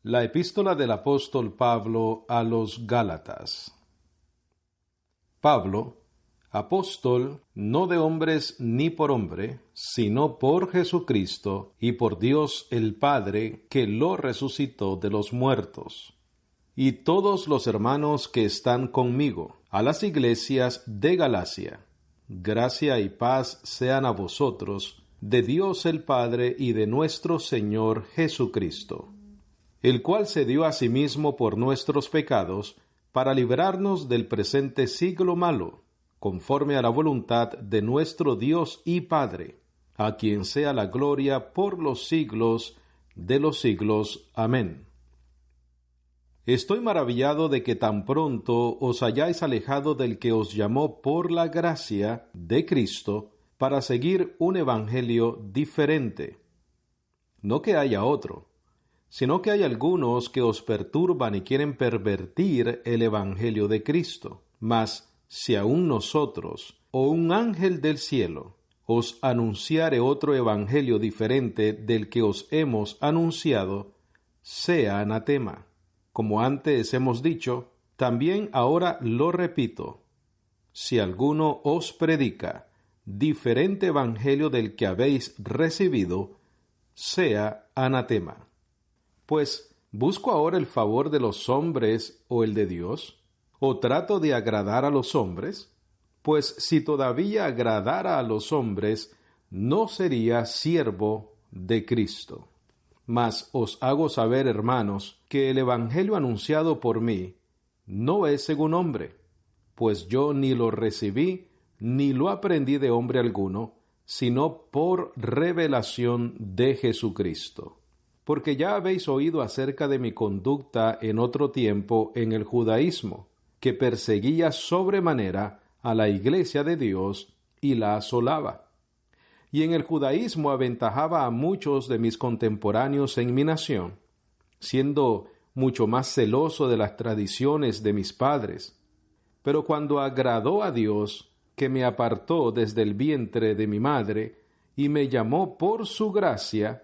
La epístola del apóstol Pablo a los Gálatas. Pablo, apóstol, no de hombres ni por hombre, sino por Jesucristo y por Dios el Padre, que lo resucitó de los muertos. Y todos los hermanos que están conmigo, a las iglesias de Galacia. Gracia y paz sean a vosotros, de Dios el Padre y de nuestro Señor Jesucristo, el cual se dio a sí mismo por nuestros pecados, para librarnos del presente siglo malo, conforme a la voluntad de nuestro Dios y Padre, a quien sea la gloria por los siglos de los siglos. Amén. Estoy maravillado de que tan pronto os hayáis alejado del que os llamó por la gracia de Cristo, para seguir un evangelio diferente. No que haya otro, sino que hay algunos que os perturban y quieren pervertir el evangelio de Cristo. Mas si aun nosotros, o un ángel del cielo, os anunciare otro evangelio diferente del que os hemos anunciado, sea anatema. Como antes hemos dicho, también ahora lo repito: si alguno os predica diferente evangelio del que habéis recibido, sea anatema. Pues, ¿busco ahora el favor de los hombres o el de Dios? ¿O trato de agradar a los hombres? Pues si todavía agradara a los hombres, no sería siervo de Cristo. Mas os hago saber, hermanos, que el evangelio anunciado por mí no es según hombre, pues yo ni lo recibí ni lo aprendí de hombre alguno, sino por revelación de Jesucristo. Porque ya habéis oído acerca de mi conducta en otro tiempo en el judaísmo, que perseguía sobremanera a la iglesia de Dios y la asolaba. Y en el judaísmo aventajaba a muchos de mis contemporáneos en mi nación, siendo mucho más celoso de las tradiciones de mis padres. Pero cuando agradó a Dios, que me apartó desde el vientre de mi madre, y me llamó por su gracia,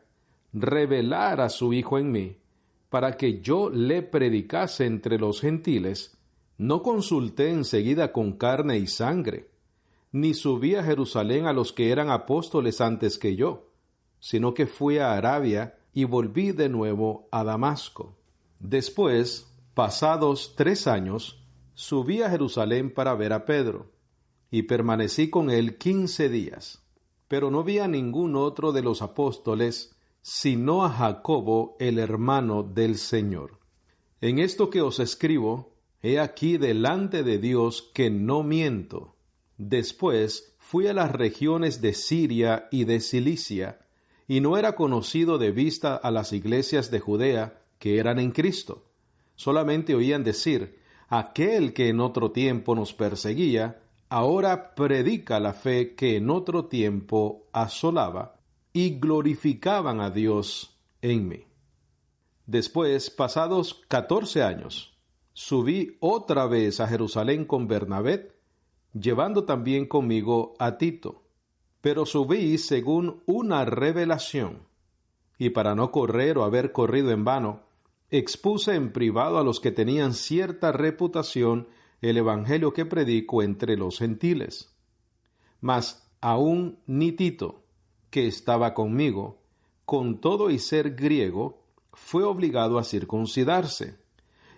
revelar a su Hijo en mí, para que yo le predicase entre los gentiles, no consulté enseguida con carne y sangre, ni subí a Jerusalén a los que eran apóstoles antes que yo, sino que fui a Arabia y volví de nuevo a Damasco. Después, pasados 3 años, subí a Jerusalén para ver a Pedro, y permanecí con él 15 días, pero no vi a ningún otro de los apóstoles, sino a Jacobo, el hermano del Señor. En esto que os escribo, he aquí delante de Dios que no miento. Después fui a las regiones de Siria y de Cilicia, y no era conocido de vista a las iglesias de Judea que eran en Cristo. Solamente oían decir: aquel que en otro tiempo nos perseguía, ahora predica la fe que en otro tiempo asolaba, y glorificaban a Dios en mí. Después, pasados 14 años, subí otra vez a Jerusalén con Bernabé, llevando también conmigo a Tito. Pero subí según una revelación, y para no correr o haber corrido en vano, expuse en privado a los que tenían cierta reputación el evangelio que predico entre los gentiles. Mas aún ni Tito, que estaba conmigo, con todo y ser griego, fue obligado a circuncidarse,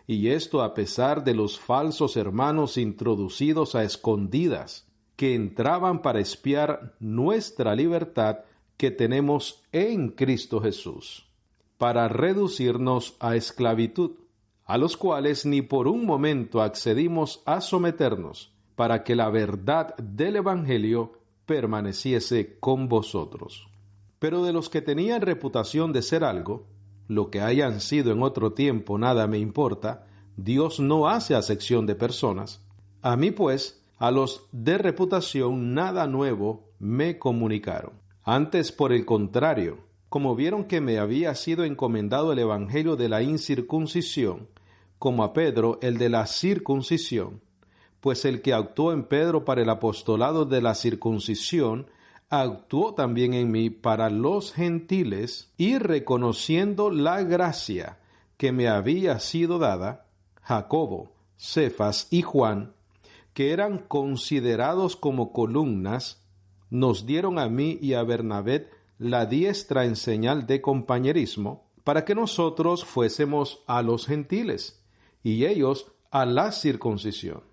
y esto a pesar de los falsos hermanos introducidos a escondidas, que entraban para espiar nuestra libertad que tenemos en Cristo Jesús, para reducirnos a esclavitud, a los cuales ni por un momento accedimos a someternos, para que la verdad del evangelio permaneciese con vosotros. Pero de los que tenían reputación de ser algo, lo que hayan sido en otro tiempo nada me importa, Dios no hace acepción de personas. A mí pues, a los de reputación nada nuevo me comunicaron. Antes, por el contrario, como vieron que me había sido encomendado el evangelio de la incircuncisión, como a Pedro el de la circuncisión, pues el que actuó en Pedro para el apostolado de la circuncisión, actuó también en mí para los gentiles, y reconociendo la gracia que me había sido dada, Jacobo, Cefas y Juan, que eran considerados como columnas, nos dieron a mí y a Bernabé la diestra en señal de compañerismo, para que nosotros fuésemos a los gentiles, y ellos a la circuncisión.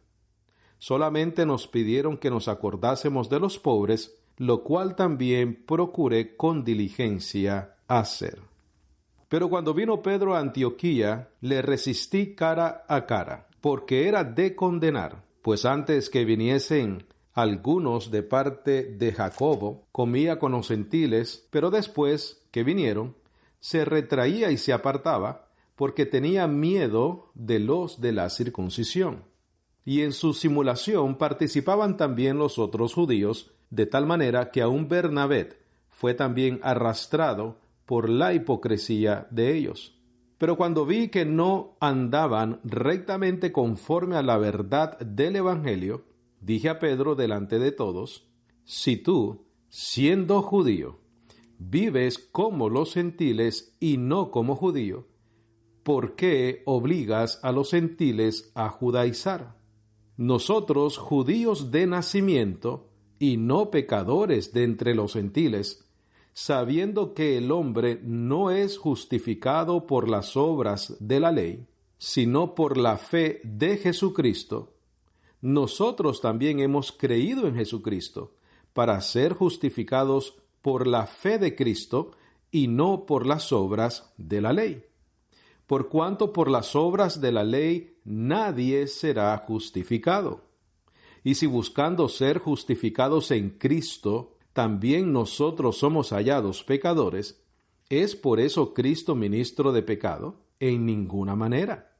Solamente nos pidieron que nos acordásemos de los pobres, lo cual también procuré con diligencia hacer. Pero cuando vino Pedro a Antioquía, le resistí cara a cara, porque era de condenar, pues antes que viniesen algunos de parte de Jacobo, comía con los gentiles, pero después que vinieron, se retraía y se apartaba, porque tenía miedo de los de la circuncisión. Y en su simulación participaban también los otros judíos, de tal manera que aun Bernabé fue también arrastrado por la hipocresía de ellos. Pero cuando vi que no andaban rectamente conforme a la verdad del Evangelio, dije a Pedro delante de todos: si tú, siendo judío, vives como los gentiles y no como judío, ¿por qué obligas a los gentiles a judaizar? Nosotros, judíos de nacimiento, y no pecadores de entre los gentiles, sabiendo que el hombre no es justificado por las obras de la ley, sino por la fe de Jesucristo, nosotros también hemos creído en Jesucristo, para ser justificados por la fe de Cristo y no por las obras de la ley. Por cuanto por las obras de la ley nadie será justificado. Y si buscando ser justificados en Cristo, también nosotros somos hallados pecadores, ¿es por eso Cristo ministro de pecado? En ninguna manera.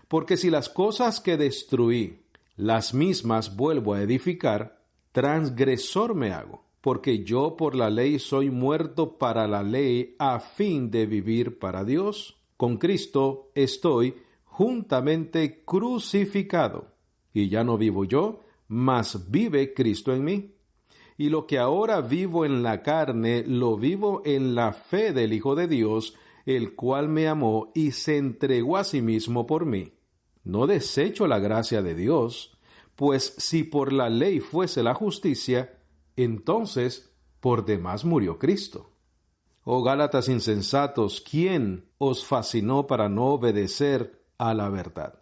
Porque si las cosas que destruí, las mismas vuelvo a edificar, transgresor me hago, porque yo por la ley soy muerto para la ley a fin de vivir para Dios. Con Cristo estoy juntamente crucificado, y ya no vivo yo, mas vive Cristo en mí. Y lo que ahora vivo en la carne, lo vivo en la fe del Hijo de Dios, el cual me amó y se entregó a sí mismo por mí. No desecho la gracia de Dios, pues si por la ley fuese la justicia, entonces por demás murió Cristo. Oh Gálatas insensatos, ¿quién os fascinó para no obedecer a la verdad?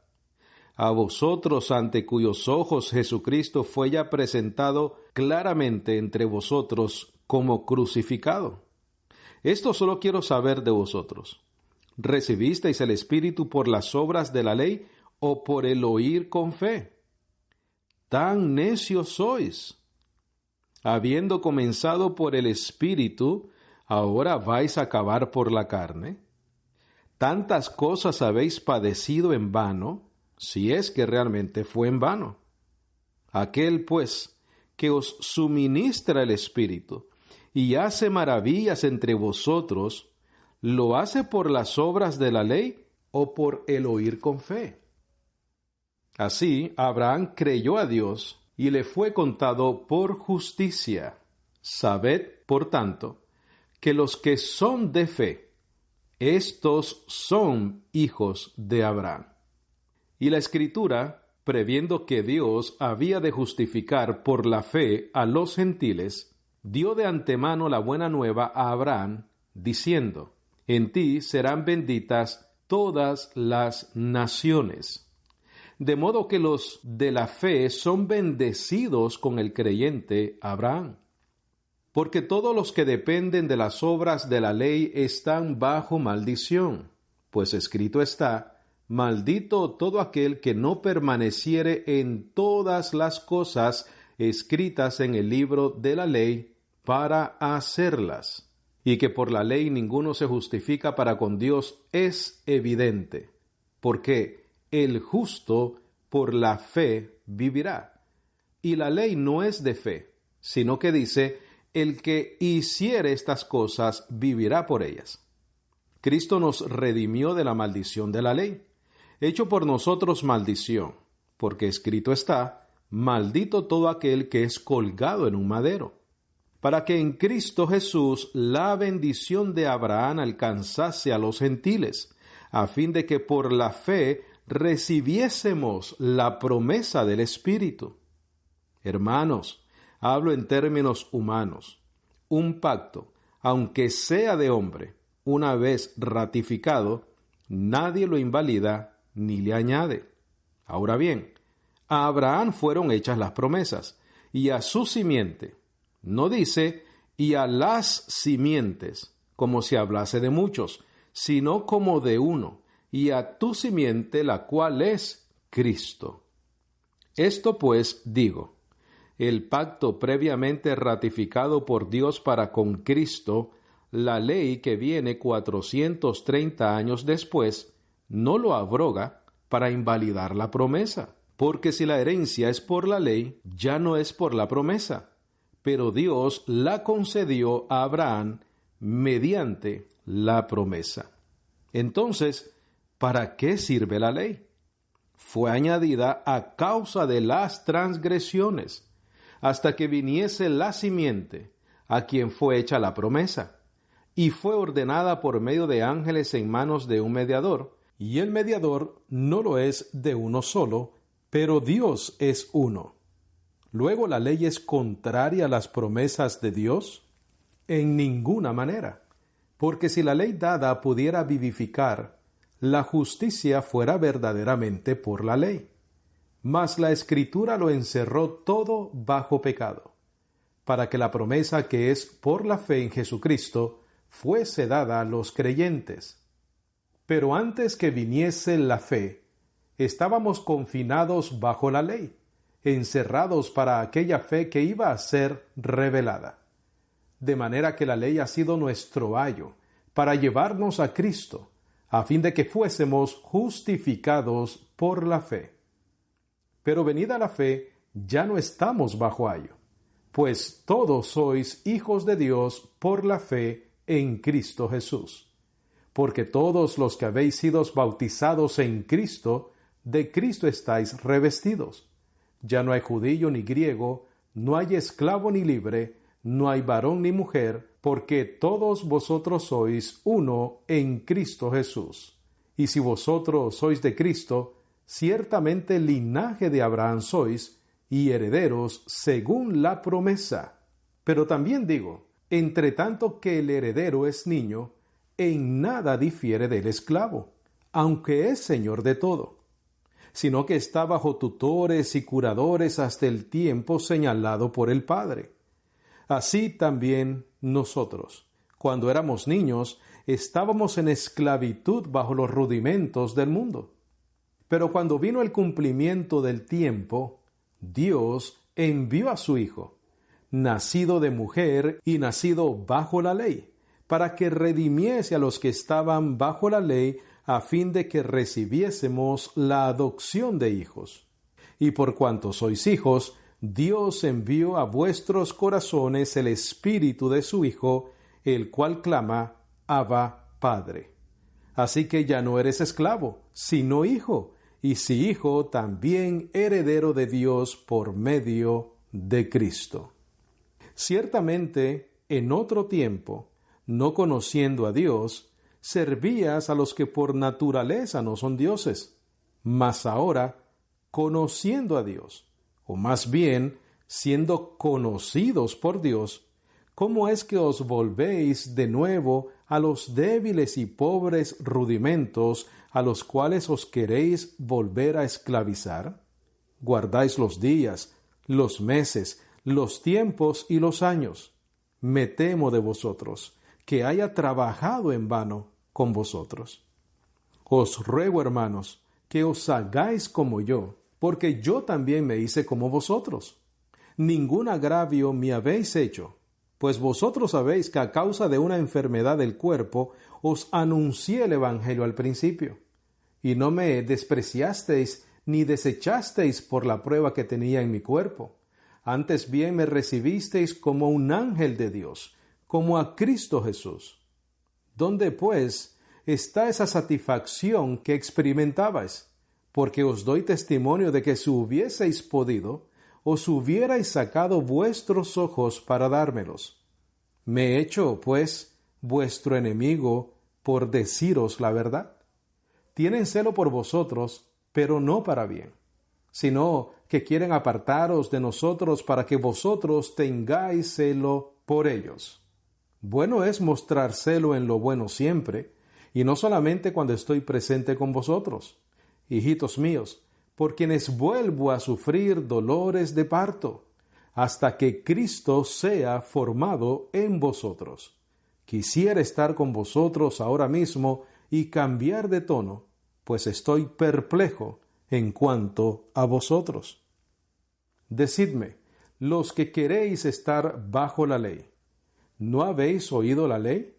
A vosotros, ante cuyos ojos Jesucristo fue ya presentado claramente entre vosotros como crucificado. Esto solo quiero saber de vosotros. ¿Recibisteis el Espíritu por las obras de la ley o por el oír con fe? ¡Tan necios sois! Habiendo comenzado por el Espíritu, ¿ahora vais a acabar por la carne? ¿Tantas cosas habéis padecido en vano, si es que realmente fue en vano? Aquel, pues, que os suministra el Espíritu y hace maravillas entre vosotros, ¿lo hace por las obras de la ley o por el oír con fe? Así, Abraham creyó a Dios y le fue contado por justicia. Sabed, por tanto, que los que son de fe, estos son hijos de Abraham. Y la Escritura, previendo que Dios había de justificar por la fe a los gentiles, dio de antemano la buena nueva a Abraham, diciendo: en ti serán benditas todas las naciones. De modo que los de la fe son bendecidos con el creyente Abraham. Porque todos los que dependen de las obras de la ley están bajo maldición, pues escrito está: maldito todo aquel que no permaneciere en todas las cosas escritas en el libro de la ley para hacerlas. Y que por la ley ninguno se justifica para con Dios es evidente, porque el justo por la fe vivirá. Y la ley no es de fe, sino que dice: el que hiciere estas cosas vivirá por ellas. Cristo nos redimió de la maldición de la ley, hecho por nosotros maldición, porque escrito está: maldito todo aquel que es colgado en un madero, para que en Cristo Jesús la bendición de Abraham alcanzase a los gentiles, a fin de que por la fe recibiésemos la promesa del Espíritu. Hermanos, hablo en términos humanos. Un pacto, aunque sea de hombre, una vez ratificado, nadie lo invalida ni le añade. Ahora bien, a Abraham fueron hechas las promesas, y a su simiente. No dice, y a las simientes, como si hablase de muchos, sino como de uno, y a tu simiente, la cual es Cristo. Esto pues digo, el pacto previamente ratificado por Dios para con Cristo, la ley que viene 430 años después, no lo abroga para invalidar la promesa. Porque si la herencia es por la ley, ya no es por la promesa. Pero Dios la concedió a Abraham mediante la promesa. Entonces, ¿para qué sirve la ley? Fue añadida a causa de las transgresiones, hasta que viniese la simiente, a quien fue hecha la promesa, y fue ordenada por medio de ángeles en manos de un mediador, y el mediador no lo es de uno solo, pero Dios es uno. ¿Luego la ley es contraria a las promesas de Dios? En ninguna manera, porque si la ley dada pudiera vivificar, la justicia fuera verdaderamente por la ley. Mas la Escritura lo encerró todo bajo pecado, para que la promesa que es por la fe en Jesucristo fuese dada a los creyentes. Pero antes que viniese la fe, estábamos confinados bajo la ley, encerrados para aquella fe que iba a ser revelada. De manera que la ley ha sido nuestro ayo para llevarnos a Cristo, a fin de que fuésemos justificados por la fe. Pero venida la fe, ya no estamos bajo ayo, pues todos sois hijos de Dios por la fe en Cristo Jesús. Porque todos los que habéis sido bautizados en Cristo, de Cristo estáis revestidos. Ya no hay judío ni griego, no hay esclavo ni libre, no hay varón ni mujer, porque todos vosotros sois uno en Cristo Jesús. Y si vosotros sois de Cristo, ciertamente linaje de Abraham sois, y herederos según la promesa. Pero también digo, entre tanto que el heredero es niño, en nada difiere del esclavo, aunque es señor de todo, sino que está bajo tutores y curadores hasta el tiempo señalado por el Padre. Así también nosotros, cuando éramos niños, estábamos en esclavitud bajo los rudimentos del mundo. Pero cuando vino el cumplimiento del tiempo, Dios envió a su Hijo, nacido de mujer y nacido bajo la ley, para que redimiese a los que estaban bajo la ley, a fin de que recibiésemos la adopción de hijos. Y por cuanto sois hijos, Dios envió a vuestros corazones el Espíritu de su Hijo, el cual clama, Abba, Padre. Así que ya no eres esclavo, sino hijo, y si hijo, también heredero de Dios por medio de Cristo. Ciertamente, en otro tiempo, no conociendo a Dios, servías a los que por naturaleza no son dioses. Mas ahora, conociendo a Dios, o más bien, siendo conocidos por Dios, ¿cómo es que os volvéis de nuevo a los débiles y pobres rudimentos a los cuales os queréis volver a esclavizar? Guardáis los días, los meses, los tiempos y los años. Me temo de vosotros, que haya trabajado en vano con vosotros. Os ruego, hermanos, que os hagáis como yo, porque yo también me hice como vosotros. Ningún agravio me habéis hecho, pues vosotros sabéis que a causa de una enfermedad del cuerpo os anuncié el Evangelio al principio, y no me despreciasteis ni desechasteis por la prueba que tenía en mi cuerpo. Antes bien me recibisteis como un ángel de Dios, como a Cristo Jesús. ¿Dónde, pues, está esa satisfacción que experimentabais? Porque os doy testimonio de que si hubieseis podido, os hubierais sacado vuestros ojos para dármelos. Me he hecho, pues, vuestro enemigo por deciros la verdad. tienen celo por vosotros, pero no para bien, sino que quieren apartaros de nosotros para que vosotros tengáis celo por ellos. Bueno es mostrar celo en lo bueno siempre, y no solamente cuando estoy presente con vosotros. Hijitos míos, por quienes vuelvo a sufrir dolores de parto, hasta que Cristo sea formado en vosotros. Quisiera estar con vosotros ahora mismo y cambiar de tono, pues estoy perplejo en cuanto a vosotros. Decidme, los que queréis estar bajo la ley, ¿no habéis oído la ley?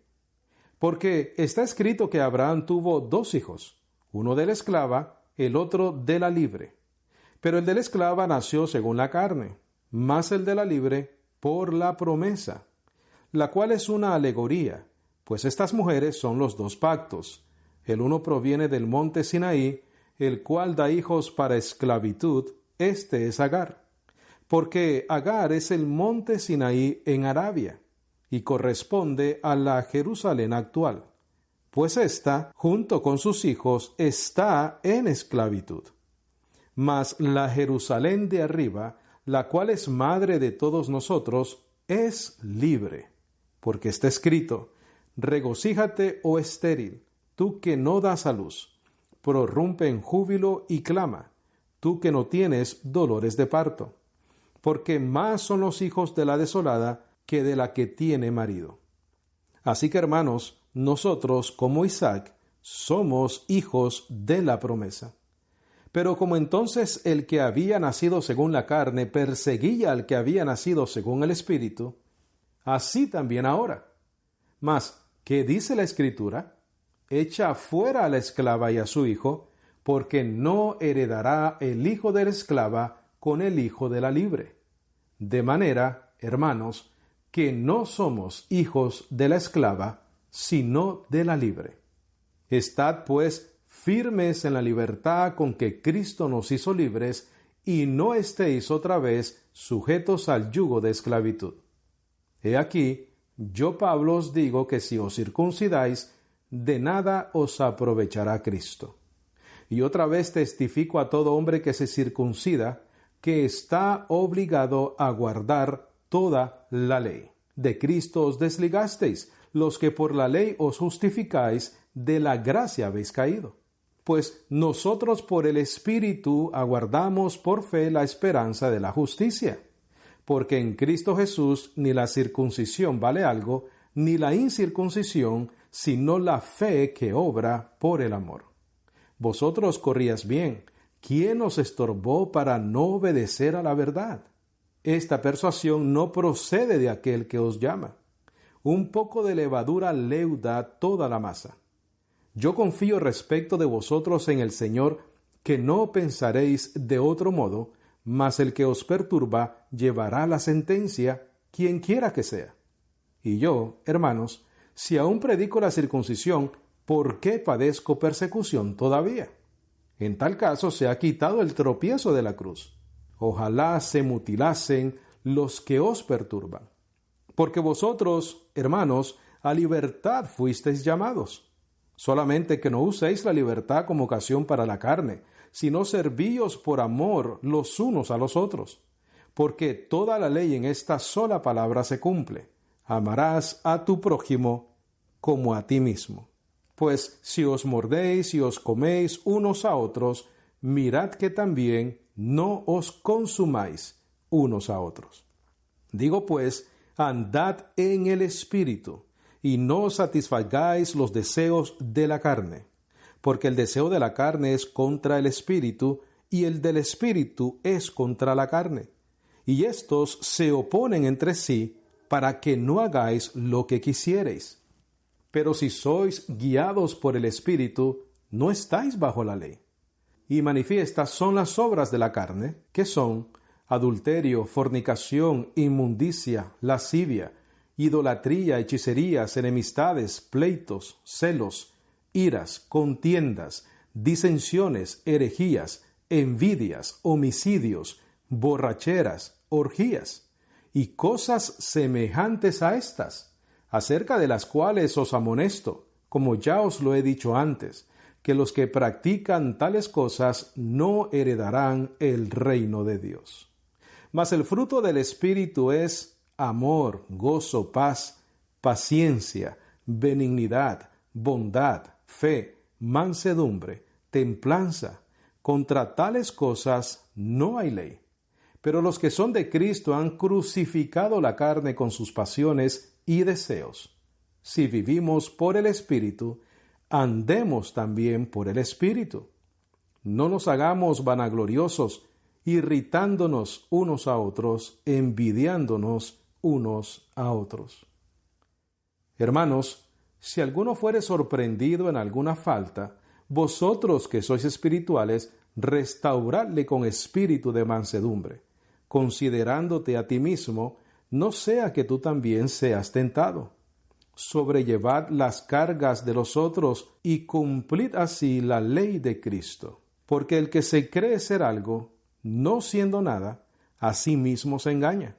Porque está escrito que Abraham tuvo 2 hijos, uno de la esclava, el otro de la libre. Pero el de la esclava nació según la carne, más el de la libre por la promesa, la cual es una alegoría, pues estas mujeres son los 2 pactos. El uno proviene del monte Sinaí, el cual da hijos para esclavitud, este es Agar. Porque Agar es el monte Sinaí en Arabia, y corresponde a la Jerusalén actual, pues ésta, junto con sus hijos, está en esclavitud. Mas la Jerusalén de arriba, la cual es madre de todos nosotros, es libre, porque está escrito: regocíjate, oh estéril, tú que no das a luz, prorrumpe en júbilo y clama, tú que no tienes dolores de parto, porque más son los hijos de la desolada que de la que tiene marido. Así que, hermanos, nosotros, como Isaac, somos hijos de la promesa. Pero como entonces el que había nacido según la carne perseguía al que había nacido según el Espíritu, así también ahora. Mas, ¿qué dice la Escritura? Echa fuera a la esclava y a su hijo, porque no heredará el hijo de la esclava con el hijo de la libre. De manera, hermanos, que no somos hijos de la esclava, sino de la libre. Estad, pues, firmes en la libertad con que Cristo nos hizo libres, y no estéis otra vez sujetos al yugo de esclavitud. He aquí, yo Pablo os digo que si os circuncidáis, de nada os aprovechará Cristo. Y otra vez testifico a todo hombre que se circuncida, que está obligado a guardar toda la ley. De Cristo os desligasteis, los que por la ley os justificáis, de la gracia habéis caído. Pues nosotros por el Espíritu aguardamos por fe la esperanza de la justicia. Porque en Cristo Jesús ni la circuncisión vale algo, ni la incircuncisión, sino la fe que obra por el amor. Vosotros corríais bien. ¿Quién os estorbó para no obedecer a la verdad? Esta persuasión no procede de aquel que os llama. Un poco de levadura leuda toda la masa. Yo confío respecto de vosotros en el Señor, que no pensaréis de otro modo, mas el que os perturba llevará la sentencia, quien quiera que sea. Y yo, hermanos, si aún predico la circuncisión, ¿por qué padezco persecución todavía? En tal caso se ha quitado el tropiezo de la cruz. Ojalá se mutilasen los que os perturban. Porque vosotros, hermanos, a libertad fuisteis llamados. Solamente que no uséis la libertad como ocasión para la carne, sino servíos por amor los unos a los otros. Porque toda la ley en esta sola palabra se cumple: amarás a tu prójimo como a ti mismo. Pues si os mordéis y os coméis unos a otros, mirad que también no os consumáis unos a otros. Digo pues, andad en el Espíritu, y no satisfagáis los deseos de la carne, porque el deseo de la carne es contra el Espíritu, y el del Espíritu es contra la carne. Y estos se oponen entre sí, para que no hagáis lo que quisiereis. Pero si sois guiados por el Espíritu, no estáis bajo la ley. Y manifiestas son las obras de la carne, que son adulterio, fornicación, inmundicia, lascivia, idolatría, hechicerías, enemistades, pleitos, celos, iras, contiendas, disensiones, herejías, envidias, homicidios, borracheras, orgías, y cosas semejantes a estas, acerca de las cuales os amonesto, como ya os lo he dicho antes, que los que practican tales cosas no heredarán el reino de Dios. Mas el fruto del Espíritu es amor, gozo, paz, paciencia, benignidad, bondad, fe, mansedumbre, templanza. Contra tales cosas no hay ley. Pero los que son de Cristo han crucificado la carne con sus pasiones y deseos. Si vivimos por el Espíritu, andemos también por el Espíritu. No nos hagamos vanagloriosos, irritándonos unos a otros, envidiándonos unos a otros. Hermanos, si alguno fuere sorprendido en alguna falta, vosotros que sois espirituales, restauradle con espíritu de mansedumbre, considerándote a ti mismo, no sea que tú también seas tentado. Sobrellevad las cargas de los otros y cumplid así la ley de Cristo. Porque el que se cree ser algo, no siendo nada, a sí mismo se engaña.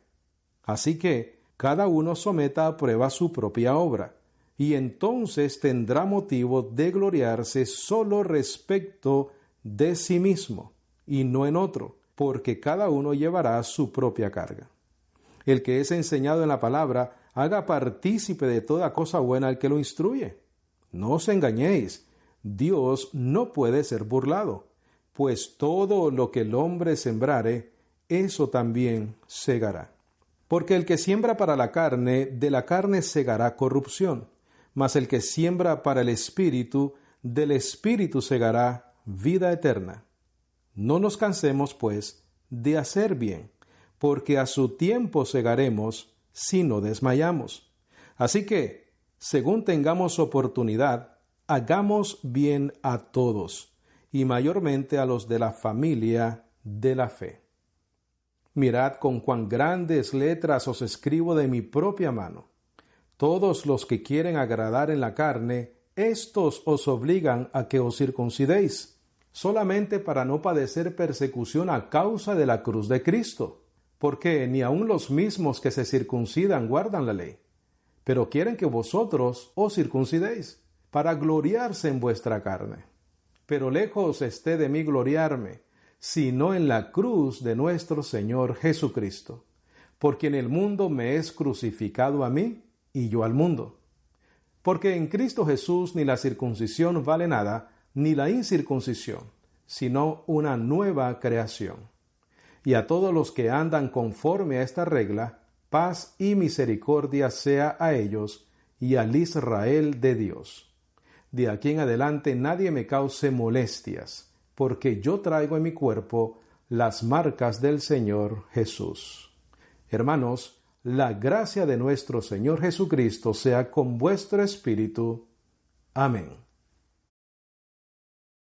Así que cada uno someta a prueba su propia obra, y entonces tendrá motivo de gloriarse solo respecto de sí mismo, y no en otro, porque cada uno llevará su propia carga. El que es enseñado en la palabra, haga partícipe de toda cosa buena al que lo instruye. No os engañéis, Dios no puede ser burlado, pues todo lo que el hombre sembrare, eso también segará. Porque el que siembra para la carne, de la carne segará corrupción, mas el que siembra para el Espíritu, del Espíritu segará vida eterna. No nos cansemos, pues, de hacer bien, porque a su tiempo segaremos si no desmayamos. Así que, según tengamos oportunidad, hagamos bien a todos, y mayormente a los de la familia de la fe. Mirad con cuán grandes letras os escribo de mi propia mano. Todos los que quieren agradar en la carne, éstos os obligan a que os circuncidéis, solamente para no padecer persecución a causa de la cruz de Cristo, porque ni aun los mismos que se circuncidan guardan la ley, pero quieren que vosotros os circuncidéis, para gloriarse en vuestra carne. Pero lejos esté de mí gloriarme, sino en la cruz de nuestro Señor Jesucristo, por quien el mundo me es crucificado a mí, y yo al mundo. Porque en Cristo Jesús ni la circuncisión vale nada, ni la incircuncisión, sino una nueva creación. Y a todos los que andan conforme a esta regla, paz y misericordia sea a ellos y al Israel de Dios. De aquí en adelante nadie me cause molestias, porque yo traigo en mi cuerpo las marcas del Señor Jesús. Hermanos, la gracia de nuestro Señor Jesucristo sea con vuestro espíritu. Amén.